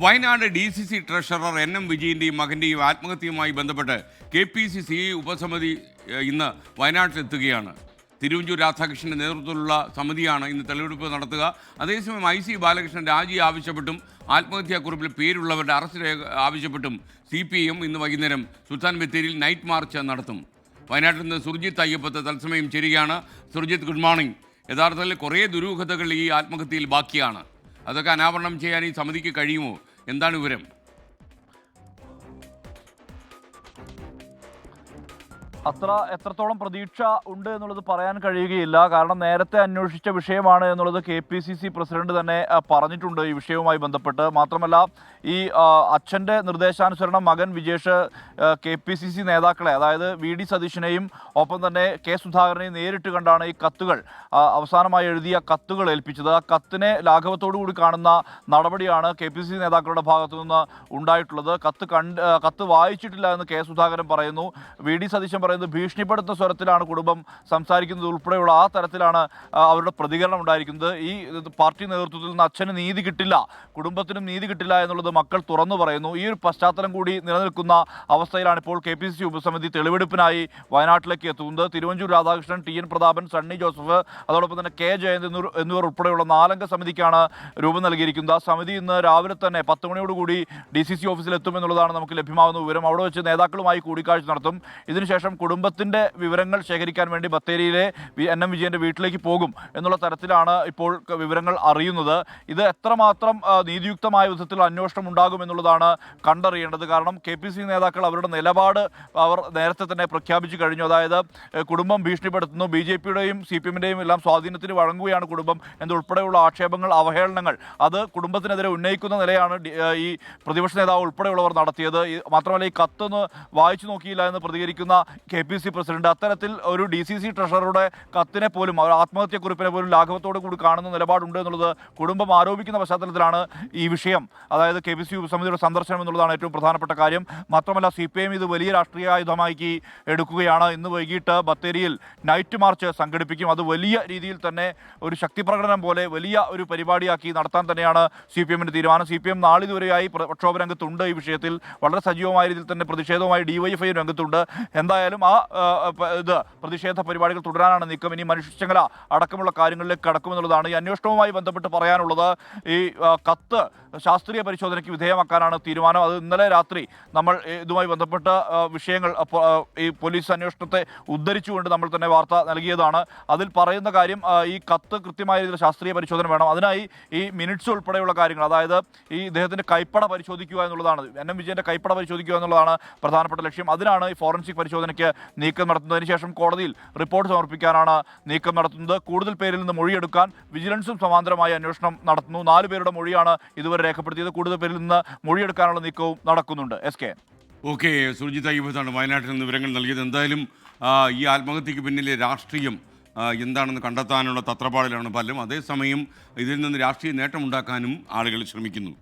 Wayanad DCC treasurer NM വിജയൻ്റെയും മകൻ്റെയും ആത്മഹത്യയുമായി ബന്ധപ്പെട്ട് KPCC ഉപസമിതി ഇന്ന് വയനാട്ടിലെത്തുകയാണ്. തിരുവഞ്ചൂർ രാധാകൃഷ്ണൻ്റെ നേതൃത്വത്തിലുള്ള സമിതിയാണ് ഇന്ന് തെളിവെടുപ്പ് നടത്തുക. അതേസമയം IC ബാലകൃഷ്ണൻ രാജി ആവശ്യപ്പെട്ടും ആത്മഹത്യാക്കുറിപ്പിൽ പേരുള്ളവരുടെ അറസ്റ്റ് ആവശ്യപ്പെട്ടും CPIM ഇന്ന് വൈകുന്നേരം സുൽത്താൻ ബത്തേരിയിൽ നൈറ്റ് മാർച്ച് നടത്തും. വയനാട്ടിൽ നിന്ന് സുർജിത്ത് അയ്യപ്പത്ത് തത്സമയം ചേരുകയാണ്. Surjit, good morning. യഥാർത്ഥത്തിൽ കുറേ ദുരൂഹതകൾ ഈ ആത്മഹത്യയിൽ ബാക്കിയാണ്. അതൊക്കെ അനാവരണം ചെയ്യാൻ ഈ സമിതിക്ക് കഴിയുമോ? എന്താണ് വിവരം? എത്രത്തോളം പ്രതീക്ഷ ഉണ്ട് എന്നുള്ളത് പറയാൻ കഴിയുകയില്ല. കാരണം നേരത്തെ അന്വേഷിച്ച വിഷയമാണ് എന്നുള്ളത് KPCC പ്രസിഡന്റ് തന്നെ പറഞ്ഞിട്ടുണ്ട് ഈ വിഷയവുമായി ബന്ധപ്പെട്ട്. മാത്രമല്ല, ഈ അച്ഛൻ്റെ നിർദ്ദേശാനുസരണം മകൻ വിജേഷ് KPCC നേതാക്കളെ, അതായത് VD സതീശനെയും ഒപ്പം തന്നെ K സുധാകരനെയും നേരിട്ട് കണ്ടാണ് ഈ കത്തുകൾ അവസാനമായി എഴുതിയ കത്തുകൾ ഏൽപ്പിച്ചത്. ആ കത്തിനെ ലാഘവത്തോടു കൂടി കാണുന്ന നടപടിയാണ് KPCC നേതാക്കളുടെ ഭാഗത്തു നിന്ന് ഉണ്ടായിട്ടുള്ളത്. കത്ത് വായിച്ചിട്ടില്ല എന്ന് K സുധാകരൻ പറയുന്നു. VD സതീശൻ പറയുന്നത് ഭീഷണിപ്പെടുത്തുന്ന സ്വരത്തിലാണ് കുടുംബം സംസാരിക്കുന്നത് ഉൾപ്പെടെയുള്ള ആ തരത്തിലാണ് അവരുടെ പ്രതികരണം ഉണ്ടായിരിക്കുന്നത്. ഈ പാർട്ടി നേതൃത്വത്തിൽ നിന്ന് അച്ഛന് നീതി കിട്ടില്ല, കുടുംബത്തിനും നീതി കിട്ടില്ല എന്നുള്ളത് മക്കൾ തുറന്നു പറയുന്നു. ഈ ഒരു പശ്ചാത്തലം കൂടി നിലനിൽക്കുന്ന അവസ്ഥയിലാണ് ഇപ്പോൾ KPCC ഉപസമിതി തെളിവെടുപ്പിനായി വയനാട്ടിലേക്ക് എത്തുന്നത്. തിരുവഞ്ചൂർ രാധാകൃഷ്ണൻ, TN പ്രതാപൻ, സണ്ണി ജോസഫ്, അതോടൊപ്പം തന്നെ K ജയന്ത് എന്നിവർ ഉൾപ്പെടെയുള്ള 4 അംഗ സമിതിക്കാണ് രൂപം നൽകിയിരിക്കുന്നത്. ആ സമിതി ഇന്ന് രാവിലെ തന്നെ 10 മണിയോടുകൂടി DCC ഓഫീസിൽ എത്തുമെന്നുള്ളതാണ് നമുക്ക് ലഭ്യമാകുന്ന വിവരം. അവിടെ വെച്ച് നേതാക്കളുമായി കൂടിക്കാഴ്ച നടത്തും. ഇതിനുശേഷം കുടുംബത്തിൻ്റെ വിവരങ്ങൾ ശേഖരിക്കാൻ വേണ്ടി ബത്തേരിയിലെ NM വിജയൻ്റെ വീട്ടിലേക്ക് പോകും എന്നുള്ള തരത്തിലാണ് ഇപ്പോൾ വിവരങ്ങൾ അറിയുന്നത്. ഇത് എത്രമാത്രം നീതിയുക്തമായ വിധത്തിൽ അന്വേഷണം ഉണ്ടാകും എന്നുള്ളതാണ് കണ്ടറിയേണ്ടത്. കാരണം KPCC നേതാക്കൾ അവരുടെ നിലപാട് അവർ നേരത്തെ തന്നെ പ്രഖ്യാപിച്ചു കഴിഞ്ഞു. അതായത് കുടുംബം ഭീഷണിപ്പെടുത്തുന്നു, BJPയുടെയും CPMൻ്റെയും എല്ലാം സ്വാധീനത്തിന് വഴങ്ങുകയാണ് കുടുംബം എന്നുൾപ്പെടെയുള്ള ആക്ഷേപങ്ങൾ, അവഹേളനങ്ങൾ അത് കുടുംബത്തിനെതിരെ ഉന്നയിക്കുന്ന നിലയാണ് ഈ പ്രതിപക്ഷ നേതാവ് ഉൾപ്പെടെയുള്ളവർ നടത്തിയത്. മാത്രമല്ല, ഈ കത്തൊന്ന് വായിച്ചു നോക്കിയില്ല എന്ന് പ്രതികരിക്കുന്ന KPCC പ്രസിഡന്റ് അത്തരത്തിൽ ഒരു DCC ട്രഷററുടെ കത്തിനെ പോലും, അവർ ആത്മഹത്യക്കുറിപ്പിനെ പോലും ലാഘവത്തോടു കൂടി കാണുന്ന നിലപാടുണ്ട് എന്നുള്ളത് കുടുംബം ആരോപിക്കുന്ന പശ്ചാത്തലത്തിലാണ് ഈ വിഷയം, അതായത് KPCC ഉപസമിതിയുടെ സന്ദർശനം എന്നുള്ളതാണ് ഏറ്റവും പ്രധാനപ്പെട്ട കാര്യം. മാത്രമല്ല, CPIM ഇത് വലിയ രാഷ്ട്രീയ ആയുധമാക്കി എടുക്കുകയാണ്. ഇന്ന് വൈകിട്ട് ബത്തേരിയിൽ നൈറ്റ് മാർച്ച് സംഘടിപ്പിക്കും. അത് വലിയ രീതിയിൽ തന്നെ ഒരു ശക്തി പ്രകടനം പോലെ വലിയ ഒരു പരിപാടിയാക്കി നടത്താൻ തന്നെയാണ് CPMൻ്റെ തീരുമാനം. CPM നാളിതുവരെയായി പ്രക്ഷോഭ രംഗത്തുണ്ട്. ഈ വിഷയത്തിൽ വളരെ സജീവമായ രീതിയിൽ തന്നെ പ്രതിഷേധവുമായി DYFI രംഗത്തുണ്ട്. എന്തായാലും ആ പ്രതിഷേധ പരിപാടികൾ തുടരാനാണ് നീക്കം. ഇനി മനുഷ്യശൃംഖല അടക്കമുള്ള കാര്യങ്ങളിലേക്ക് കടക്കുമെന്നുള്ളതാണ് ഈ അന്വേഷണവുമായി ബന്ധപ്പെട്ട് പറയാനുള്ളത്. ഈ കത്ത് ശാസ്ത്രീയ പരിശോധനയ്ക്ക് വിധേയമാക്കാനാണ് തീരുമാനം. അത് ഇന്നലെ രാത്രി നമ്മൾ ഇതുമായി ബന്ധപ്പെട്ട വിഷയങ്ങൾ ഈ പോലീസ് അന്വേഷണത്തെ ഉദ്ധരിച്ചുകൊണ്ട് നമ്മൾ തന്നെ വാർത്ത നൽകിയതാണ്. അതിൽ പറയുന്ന കാര്യം, ഈ കത്ത് കൃത്യമായ രീതിയിൽ ശാസ്ത്രീയ പരിശോധന വേണം. അതിനായി ഈ മിനിറ്റ്സ് ഉൾപ്പെടെയുള്ള കാര്യങ്ങൾ, അതായത് ഈ ഇദ്ദേഹത്തിൻ്റെ കൈപ്പട പരിശോധിക്കുക എന്നുള്ളതാണ്, NM വിജയൻ്റെ കൈപ്പട പരിശോധിക്കുക എന്നുള്ളതാണ് പ്രധാനപ്പെട്ട ലക്ഷ്യം. അതിനാണ് ഈ ഫോറൻസിക് പരിശോധനയ്ക്ക് നീക്കം നടത്തുന്നതിന് ശേഷം കോടതിയിൽ റിപ്പോർട്ട് സമർപ്പിക്കാനാണ് നീക്കം നടത്തുന്നത്. കൂടുതൽ പേരിൽ നിന്ന് മൊഴിയെടുക്കാൻ വിജിലൻസും സമാന്തരമായി അന്വേഷണം നടത്തുന്നു. 4 പേരുടെ മൊഴിയാണ് ഇതുവരെ രേഖപ്പെടുത്തിയത്. കൂടുതൽ പേരിൽ നിന്ന് മൊഴിയെടുക്കാനുള്ള നീക്കവും നടക്കുന്നുണ്ട്. SK. ഓക്കെ, സുർജിത്ത് അയ്യപ്പത്താണ് വയനാട്ടിൽ നിന്ന് വിവരങ്ങൾ നൽകിയത്. എന്തായാലും ഈ ആത്മഹത്യക്ക് പിന്നിലെ രാഷ്ട്രീയം എന്താണെന്ന് കണ്ടെത്താനുള്ള തത്രപ്പാടിലാണ് പലരും. അതേസമയം ഇതിൽ നിന്ന് രാഷ്ട്രീയ നേട്ടമുണ്ടാക്കാനും ആളുകൾ ശ്രമിക്കുന്നു.